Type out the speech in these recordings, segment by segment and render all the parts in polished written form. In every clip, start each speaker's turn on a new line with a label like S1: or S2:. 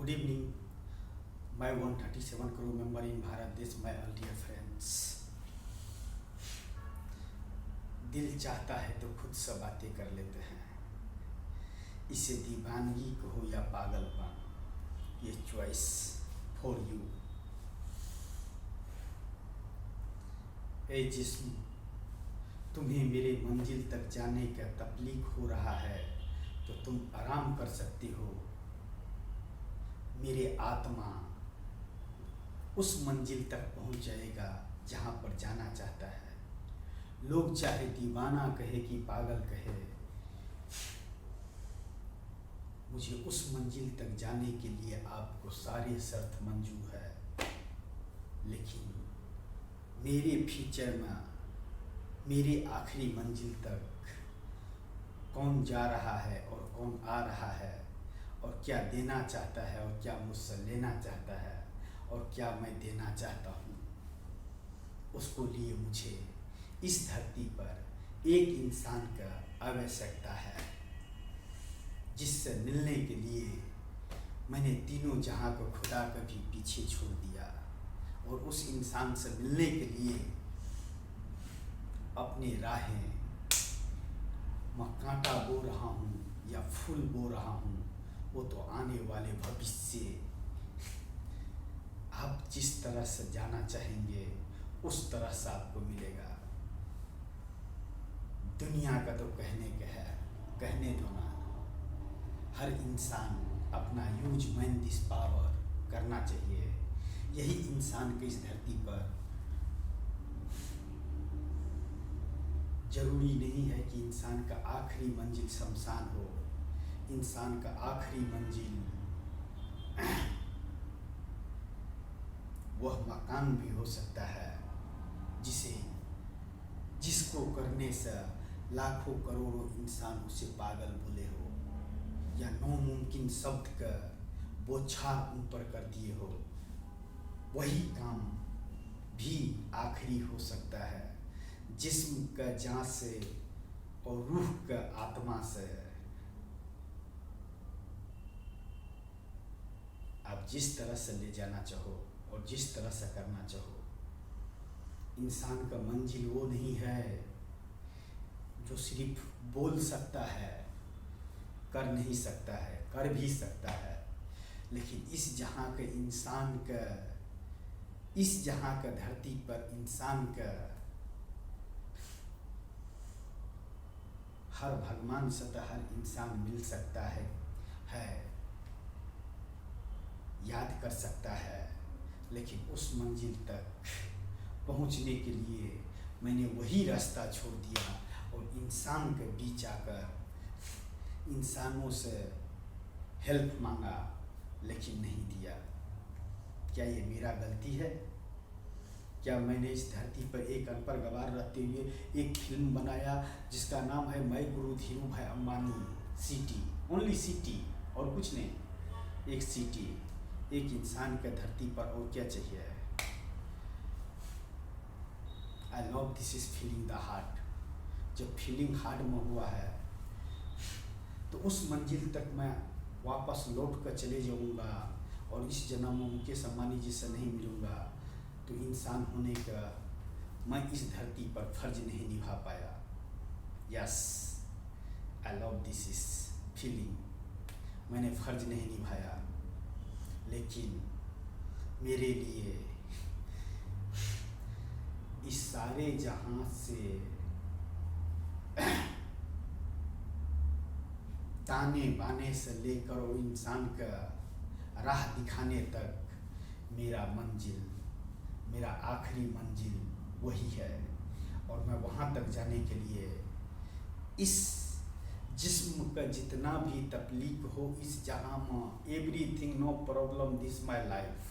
S1: Good evening, my 137 crore member in Bharat देश, my all dear friends. दिल चाहता है तो खुद से बातें कर लेते हैं, इसे दीवानगी कहो या पागलपन, ये चॉइस फॉर यू. ए जिस्म, तुम्हें मेरे मंजिल तक जाने का तकलीफ हो रहा है तो तुम आराम कर सकती हो. मेरे आत्मा उस मंजिल तक पहुंच जाएगा जहां पर जाना चाहता है. लोग चाहे दीवाना कहे कि पागल कहे, मुझे उस मंजिल तक जाने के लिए आपको सारे शर्त मंजूर है. लेकिन मेरे फ्यूचर में मेरी आखिरी मंजिल तक कौन जा रहा है और कौन आ रहा है और क्या देना चाहता है और क्या मुझसे लेना चाहता है और क्या मैं देना चाहता हूँ, उसको लिए मुझे इस धरती पर एक इंसान का आवश्यकता है, जिससे मिलने के लिए मैंने तीनों जहां को खुदा को भी पीछे छोड़ दिया और उस इंसान से मिलने के लिए अपनी राहें मैं कांटा बो रहा हूँ या फूल बो रहा हूँ, वो तो आने वाले भविष्य आप जिस तरह से जाना चाहेंगे उस तरह से आपको मिलेगा. दुनिया का तो कहने दो ना. हर इंसान अपना यूज मैन दिस पावर करना चाहिए. यही इंसान के इस धरती पर जरूरी नहीं है कि इंसान का आखिरी मंजिल शमशान हो. इंसान का आखिरी मंजिल वह मकान भी हो सकता है जिसको करने से लाखों करोड़ों इंसान उसे पागल बोले हो या नामुमकिन शब्द का बौछार उन पर कर दिए हो. वही काम भी आखिरी हो सकता है. जिस्म का जान से और रूह का आत्मा से आप जिस तरह से ले जाना चाहो और जिस तरह से करना चाहो, इंसान का मंजिल वो नहीं है जो सिर्फ बोल सकता है, कर नहीं सकता है, कर भी सकता है. लेकिन इस जहां का धरती पर इंसान का हर भगवान से तो हर इंसान मिल सकता है, याद कर सकता है. लेकिन उस मंजिल तक पहुंचने के लिए मैंने वही रास्ता छोड़ दिया और इंसान के बीच आकर इंसानों से हेल्प मांगा, लेकिन नहीं दिया. क्या ये मेरा गलती है? क्या मैंने इस धरती पर एक अनपढ़ गवार रहते हुए एक फिल्म बनाया जिसका नाम है मैं Guru Dhiru Bhai Ambani, city, only city और कुछ नहीं. एक सिटी, एक इंसान के धरती पर और क्या चाहिए? आई love this is feeling the heart. जब फीलिंग हार्ट में हुआ है तो उस मंजिल तक मैं वापस लौट कर चले जाऊंगा और इस जन्म में मुकेश अंबानी जी से नहीं मिलूंगा तो इंसान होने का मैं इस धरती पर फर्ज नहीं निभा पाया. Yes, I love this is feeling. मैंने फर्ज नहीं निभाया, लेकिन मेरे लिए इस सारे जहां से ताने बाने से लेकर और इंसान का राह दिखाने तक मेरा आखिरी मंजिल वही है. और मैं वहां तक जाने के लिए इस जिस्म का जितना भी तकलीफ हो, इस जहां में everything no problem this my life.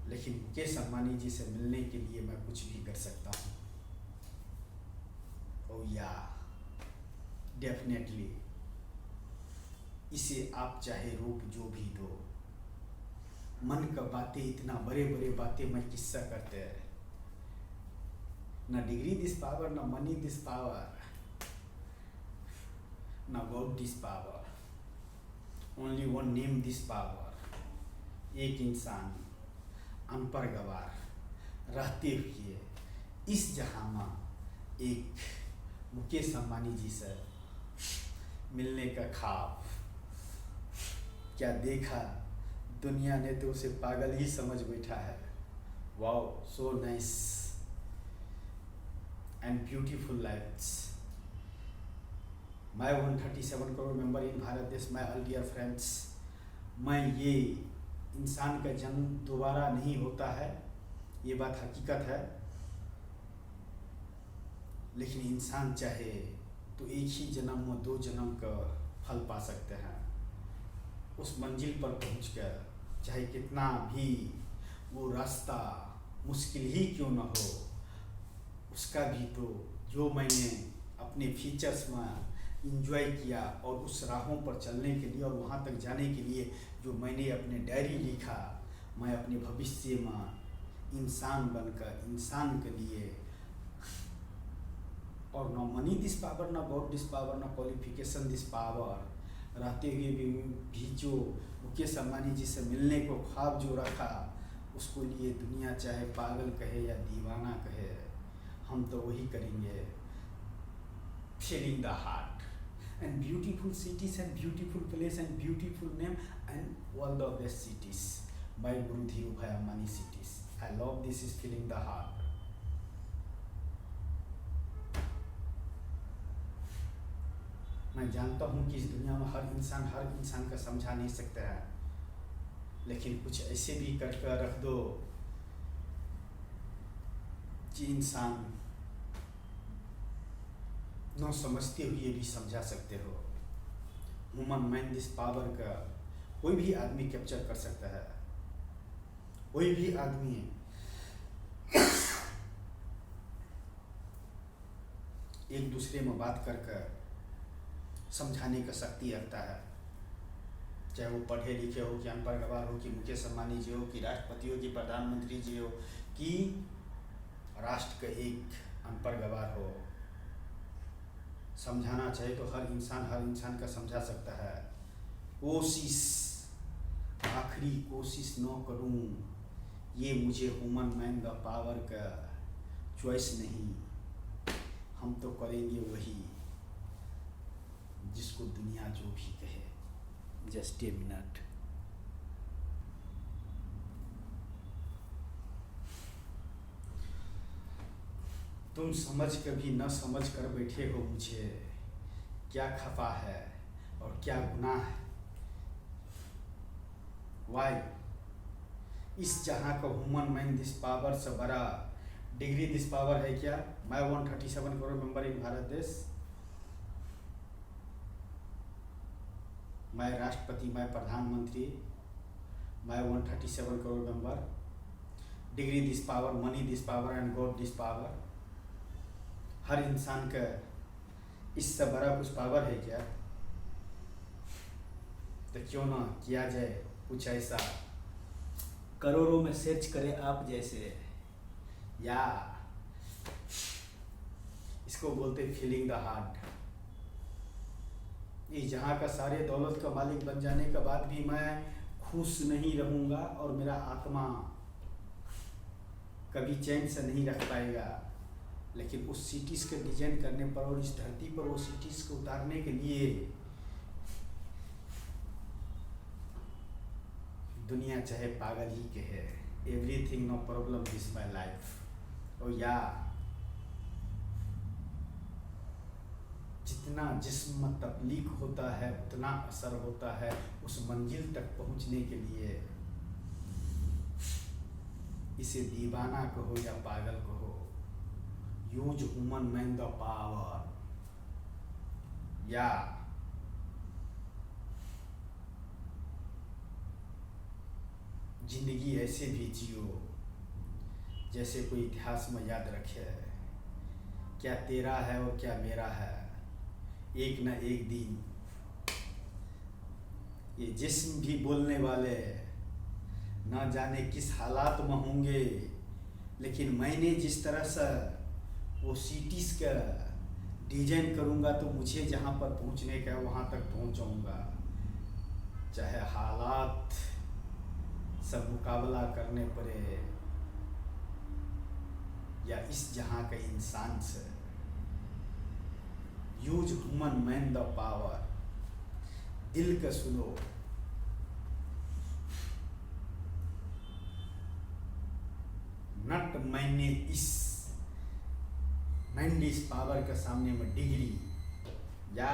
S1: लेकिन मुकेश अंबानी जी से मिलने के लिए मैं कुछ भी कर सकता हूँ. ओ या डेफिनेटली इसे आप चाहे रोक जो भी दो. मन का बातें इतना बड़े बड़े बातें मैं किस्सा करते हैं. ना डिग्री दिस पावर, ना मनी दिस पावर, ना God this power. Only one name this power. एक इंसान अनपढ़ गवार रहते हुए इस जहां में एक मुकेश अंबानी जी से मिलने का ख्वाब, क्या देखा दुनिया ने तो उसे पागल ही समझ बैठा है। Wow, so nice and beautiful lifes. मैं 137 करोड़ मेंबर इन भारत देश, माय ऑल डियर फ्रेंड्स। मैं ये इंसान का जन्म दोबारा नहीं होता है, ये बात हकीकत है, लेकिन इंसान चाहे तो एक ही जन्म में 2 जन्म का फल पा सकते हैं। उस मंजिल पर पहुंचकर चाहे कितना भी वो रास्ता मुश्किल ही क्यों न हो, उसका भी तो जो मैंने अपने फीचर्स में इंजॉय किया और उस राहों पर चलने के लिए और वहाँ तक जाने के लिए जो मैंने अपने डायरी लिखा, मैं अपने भविष्य में इंसान बनकर इंसान के लिए, और न मनी दिस पावर, न गॉड दिस पावर, न क्वालिफिकेशन दिस पावर रहते हुए भी जो मुकेश अंबानी जी से मिलने को ख्वाब जो रखा, उसको लिए दुनिया चाहे पागल कहे या दीवाना कहे, हम तो वही करेंगे। Feeling the heart and beautiful cities and beautiful place and beautiful name and world of best cities by guru Dhirubhai Ambani cities. I love this is feeling the heart. मैं जानता हूँ कि इस दुनिया में हर इंसान का समझा नहीं सकता है, लेकिन कुछ ऐसे भी करके रख दो कि इंसान न समझते हुए भी समझा सकते हो। ह्यूमन माइंड दिस पावर का कोई भी आदमी कैप्चर कर सकता है। कोई भी आदमी एक दूसरे में बात कर समझाने का शक्ति रखता है, चाहे वो पढ़े लिखे हो कि अनपढ़ गवार हो कि मुकेश अंबानी जी हो कि राष्ट्रपति हो कि प्रधानमंत्री जी हो कि राष्ट्र का एक अनपढ़ गवार हो। समझाना चाहे तो हर इंसान का समझा सकता है। कोशिश, आखिरी कोशिश न करूं, ये मुझे ह्यूमन माइंड द पावर का चॉइस नहीं। हम तो करेंगे वही जिसको दुनिया जो भी कहे। Just a minute. तुम समझ कभी न समझ कर बैठे हो मुझे, क्या खफा है और क्या गुनाह है। वाई इस जहां का ह्यूमन माइंड दिस पावर से बड़ा डिग्री दिस पावर है क्या। मैं 137 करोड़ मेंबर इन भारत देश, मैं राष्ट्रपति, मैं प्रधानमंत्री, मैं 137 crore member. Degree this power, money this power and god this power. हर इंसान का इससे बड़ा कुछ पावर है क्या। तो क्यों ना किया जाए कुछ ऐसा, करोड़ों में सर्च करें आप जैसे, या इसको बोलते फीलिंग द हार्ट। इस जहाँ का सारे दौलत का मालिक बन जाने के बाद भी मैं खुश नहीं रहूँगा और मेरा आत्मा कभी चैन से नहीं रख पाएगा। लेकिन उस सिटीज़ के डिजाइन करने पर और इस धरती पर वो सिटीज़ को उतारने के लिए दुनिया चाहे पागल ही कहे, everything no problem this my life. और या जितना जिस्म तकलीफ होता है उतना असर होता है उस मंजिल तक पहुंचने के लिए। इसे दीवाना कहो या पागल कहो, use human mind the power. या जिंदगी ऐसे भी जियो जैसे कोई इतिहास में याद रखे, क्या तेरा है और क्या मेरा है। एक न एक दिन ये जिस्म भी बोलने वाले न जाने किस हालात में होंगे, लेकिन मैंने जिस तरह से वो सिटीज़ का डिजाइन करूँगा तो मुझे जहाँ पर पहुँचने का वहाँ तक पहुँच जाऊँगा। चाहे हालात सब मुकाबला करने पड़े, या इस जहां के इंसान से, use human man the power, दिल का सुनो। नट मैंने इस मैंडिस पावर के सामने में डिग्री, या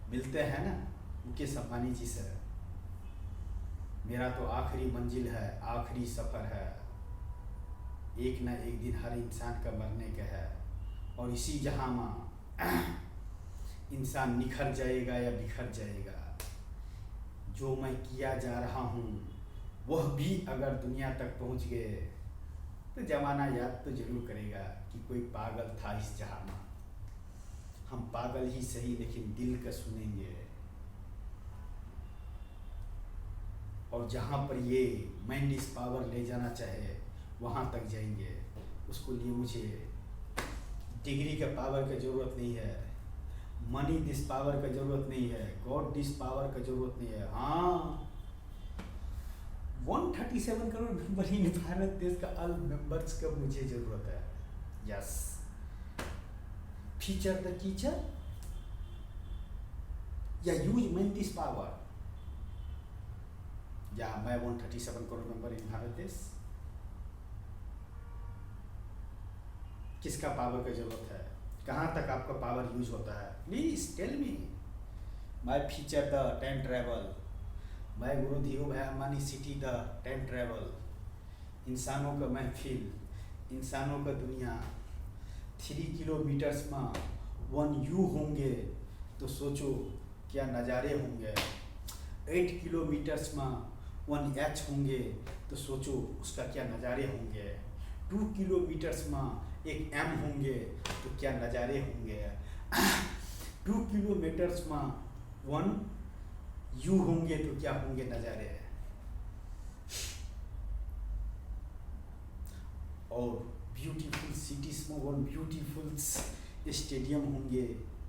S1: मिलते हैं ना मुकेश अंबानी जी से, मेरा तो आखिरी मंजिल है, आखिरी सफ़र है, एक ना एक दिन हर इंसान का मरने का है, और इसी जहां में इंसान निखर जाएगा या बिखर जाएगा। जो मैं किया जा रहा हूँ वह भी अगर दुनिया तक पहुँच गए तो ज़माना याद तो जरूर करेगा कि कोई पागल था इस जहां में। हम पागल ही सही लेकिन दिल का सुनेंगे, और जहाँ पर ये मैंड इस पावर ले जाना चाहे वहाँ तक जाएंगे। उसको लिए मुझे डिग्री का पावर का ज़रूरत नहीं है, मनी दिस पावर का ज़रूरत नहीं है, गॉड दिस पावर का ज़रूरत नहीं है। हाँ, 137 करोड़ मेंबर इन भारत देश का ऑल मेंबर्स का मुझे ज़रूरत है। यस, फीचर द टीचर या यूज मैन दिस पावर, या मैं 137 करोड़ मेंबर इन भारत देश। किसका पावर का जरूरत है? कहाँ तक आपका पावर यूज होता है? Please tell me. My feature the time travel, मैं Guru Dhiru Bhai Ambani city the time travel, इंसानों का महफिल, इंसानों का दुनिया। 3 किलोमीटर्स में 1 यू होंगे तो सोचो क्या नज़ारे होंगे। 8 किलोमीटर्स में 1 एच होंगे तो सोचो उसका क्या नज़ारे होंगे। 2 किलोमीटर्स में एक एम होंगे तो क्या नज़ारे होंगे। 2 किलोमीटर्स में 1 यू होंगे तो क्या होंगे नज़ारे। और ब्यूटीफुल सिटीज में 1 ब्यूटीफुल स्टेडियम होंगे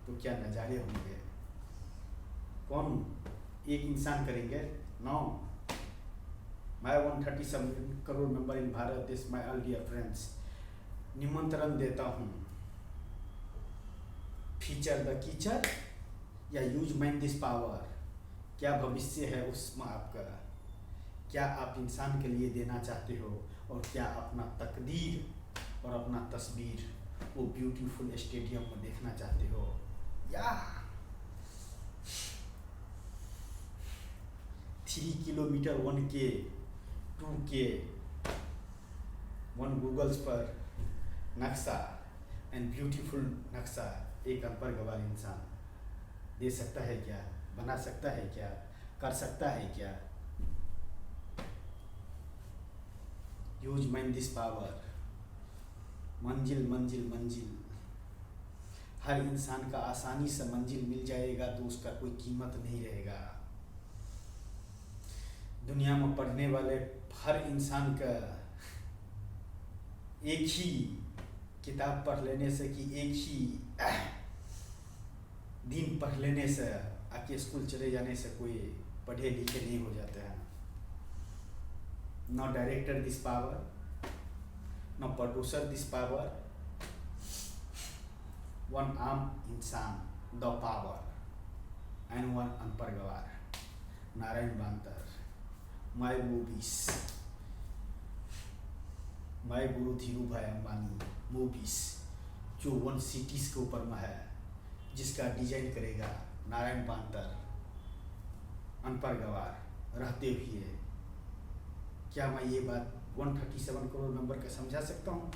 S1: तो क्या नज़ारे होंगे। कौन एक इंसान करेंगे? नो। मैं 137 करोड़ मेंबर इन भारत देश, माय ऑल डियर फ्रेंड्स, निमंत्रण देता हूँ। फीचर द कीचर या यूज मैन दिस पावर। क्या भविष्य है उसमें आपका? क्या आप इंसान के लिए देना चाहते हो, और क्या अपना तकदीर और अपना तस्वीर वो ब्यूटीफुल स्टेडियम में देखना चाहते हो? या 3 किलोमीटर 1K 2K 1 गूगल्स पर नक्शा एंड ब्यूटीफुल नक्शा एक अनपढ़ गवार इंसान दे सकता है क्या? बना सकता है क्या? कर सकता है क्या? Use man this power. मंजिल मंजिल मंजिल, हर इंसान का आसानी से मंजिल मिल जाएगा तो उसका कोई कीमत नहीं रहेगा। दुनिया में पढ़ने वाले हर इंसान का एक ही किताब पढ़ लेने से कि एक ही दिन पढ़ लेने से, आके स्कूल चले जाने से कोई पढ़े लिखे नहीं हो जाते हैं। No director this power, no producer this power, 1 आम इंसान द पावर एंड 1 अनपढ़ गवार नारायण बांतर। My movies, my Guru Dhiru Bhai Ambani movies, जो 1 सिटीज के ऊपर में है, जिसका डिजाइन करेगा नारायण बांतर, अनपढ़ गवार रहते हुए। क्या मैं ये बात 137 करोड़ मेंबर का समझा सकता हूँ?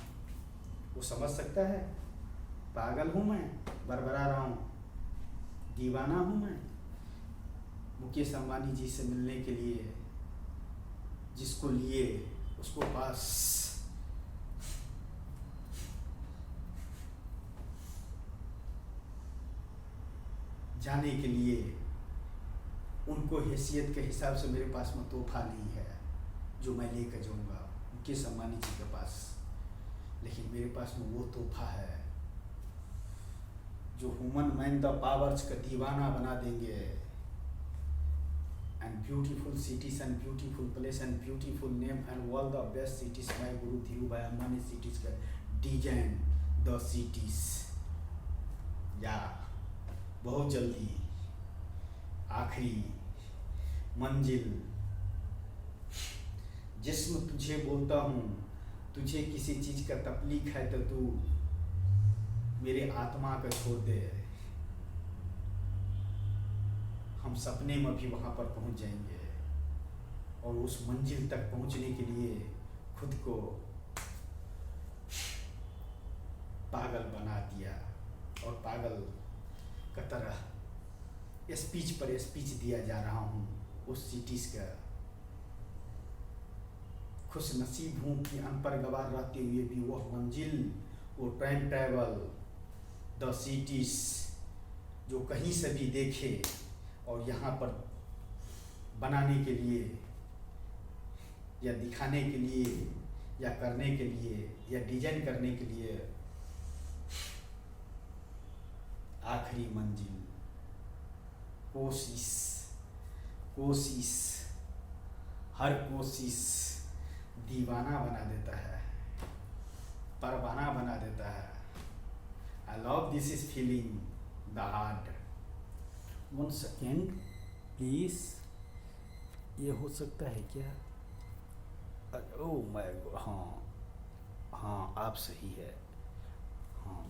S1: वो समझ सकता है? पागल हूँ मैं, बरबरा रहा हूँ, दीवाना हूँ मैं मुकेश अंबानी जी से मिलने के लिए, जिसको लिए उसको पास जाने के लिए उनको हैसियत के हिसाब से मेरे पास में तोहफा नहीं है जो मैं लेकर जाऊंगा मुकेश अंबानी जी के पास, लेकिन मेरे पास में वो तोहफा है जो ह्यूमन मैन द पावर्स का दीवाना बना देंगे। and beautiful cities and beautiful place and beautiful name and all the best cities. My Guru Dhirubhai Ambani cities का design the cities. या बहुत जल्दी आखिरी मंजिल जिस्म तुझे बोलता हूँ, तुझे किसी चीज़ का तकलीफ है तो तू मेरे आत्मा का छोड़ दे, हम सपने में भी वहाँ पर पहुँच जाएंगे। और उस मंजिल तक पहुँचने के लिए खुद को पागल बना दिया और पागल का तरह स्पीच पर स्पीच दिया जा रहा हूँ उस सिटीज़ का। खुश नसीब हूँ कि अनपढ़ गवार रहते हुए भी वह मंजिल, वो टाइम ट्रैवल द सिटीज़ जो कहीं से भी देखे और यहाँ पर बनाने के लिए या दिखाने के लिए या करने के लिए या डिजाइन करने के लिए आखिरी मंजिल कोशिश, कोशिश, हर कोशिश दीवाना बना देता है, परवाना बना देता है। I love this is feeling the heart. 1 second please, ये हो सकता है क्या? ओह माय गॉड, हाँ आप सही है, हाँ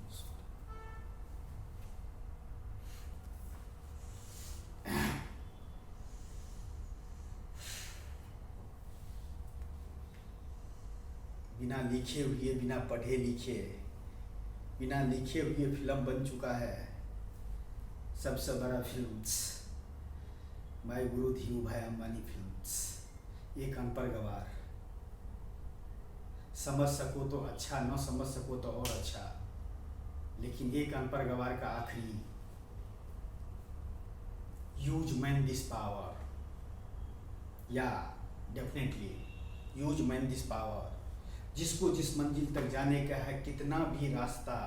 S1: बिना लिखे हुए, बिना पढ़े लिखे, बिना लिखे हुए फिल्म बन चुका है सबसे बड़ा films, my Guru Dhirubhai Ambani films. एक अनपढ़ गवार, समझ सको तो अच्छा, न समझ सको तो और अच्छा, लेकिन एक अनपढ़ गवार का आखिरी यूज मैन दिस पावर, या definitely use man this power. जिसको जिस मंजिल तक जाने का है, कितना भी रास्ता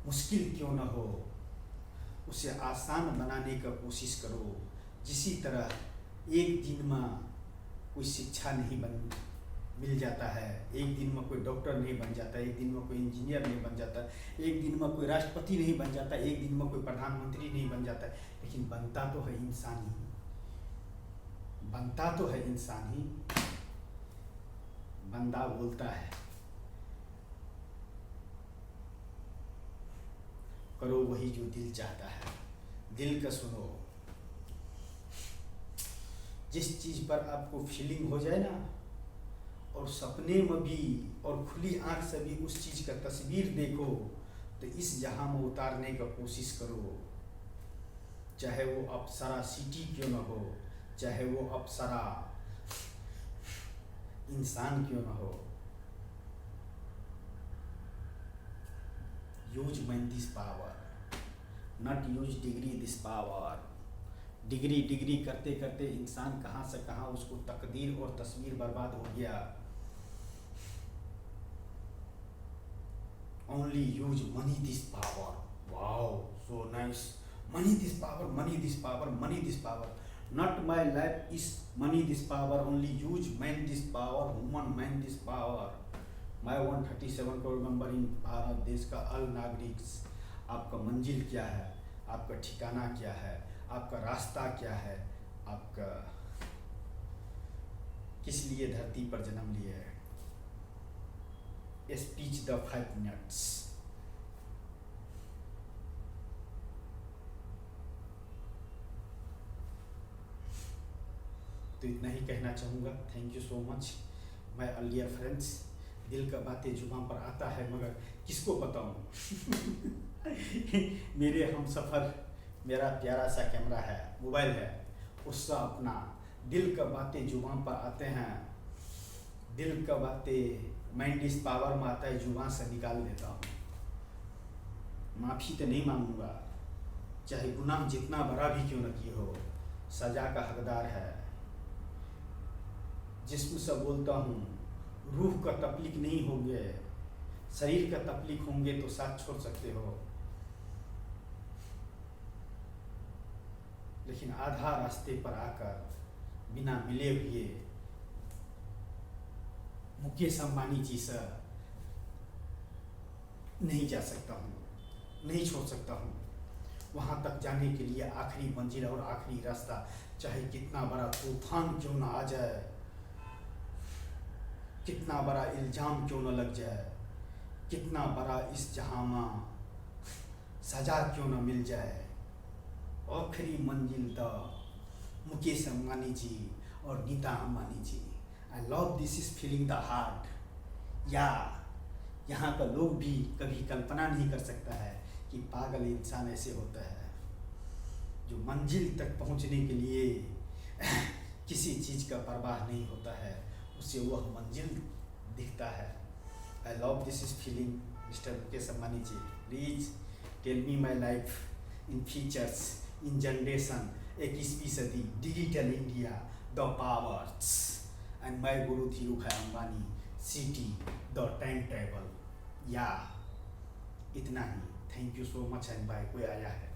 S1: मुश्किल क्यों न हो, उसे आसान बनाने का कोशिश करो। जिसी तरह एक दिन में कोई शिक्षा नहीं मिल जाता है, एक दिन में कोई डॉक्टर नहीं बन जाता, एक दिन में कोई इंजीनियर नहीं बन जाता, एक दिन में कोई राष्ट्रपति नहीं बन जाता, एक दिन में कोई प्रधानमंत्री नहीं बन जाता, लेकिन बनता तो है इंसान ही, बनता तो है इंसान ही। बंदा बोलता है करो वही जो दिल चाहता है, दिल का सुनो। जिस चीज़ पर आपको फीलिंग हो जाए ना, और सपने में भी और खुली आंख से भी उस चीज़ का तस्वीर देखो, तो इस जहां में उतारने का कोशिश करो। चाहे वो अप्सरा सिटी क्यों न हो, चाहे वो अप्सरा इंसान क्यों न हो। Use man this power, not use degree this power. Degree करते करते इंसान कहाँ से कहाँ उसको तकदीर और तस्वीर बर्बाद हो गया। Only use money this power. Wow, so nice. Money this power, money this power, money this power. Not my life is money this power, only use man this power, woman man this power. मैं 137 crore member in Bharat देश का अल नागरिक। आपका मंजिल क्या है, आपका ठिकाना क्या है, आपका रास्ता क्या है, आपका किस लिए धरती पर जन्म लिए है। Speech the 5 minutes. तो इतना ही कहना चाहूँगा। Thank you so much my earlier friends. दिल का बातें जुबान पर आता है मगर किसको बताऊँ। मेरे हम सफ़र, मेरा प्यारा सा कैमरा है, मोबाइल है, उससे अपना दिल का बातें जुबान पर आते हैं। दिल का बातें माइंड इस पावर में आता है, जुबान से निकाल देता हूँ। माफ़ी तो नहीं मांगूंगा, चाहे गुनाह जितना बड़ा भी क्यों न किए हो, सज़ा का हकदार है। जिस्म से बोलता हूँ, रूह का तकलीफ नहीं होंगे, शरीर का तकलीफ होंगे तो साथ छोड़ सकते हो, लेकिन आधा रास्ते पर आकर बिना मिले हुए मुकेश अंबानी जी से नहीं जा सकता हूँ, नहीं छोड़ सकता हूँ। वहाँ तक जाने के लिए आखिरी मंजिल और आखिरी रास्ता, चाहे कितना बड़ा तूफान क्यों ना आ जाए, कितना बड़ा इल्ज़ाम क्यों न लग जाए, कितना बड़ा इस जहां में सजा क्यों न मिल जाए, आखिरी मंजिल द मुकेश अंबानी जी और Nita Ambani ji. I love this is feeling the heart. या यहाँ का लोग भी कभी कल्पना नहीं कर सकता है कि पागल इंसान ऐसे होता है जो मंजिल तक पहुँचने के लिए किसी चीज़ का परवाह नहीं होता है, उसे वह मंजिल दिखता है। I love this is feeling mister Mukesh Ambani ji. Please tell me my life in features in generation 21वीं सदी, digital India, the powers and my guru Dhirubhai Ambani, city the time travel. या इतना ही। Thank you so much and bye. कोई आया है।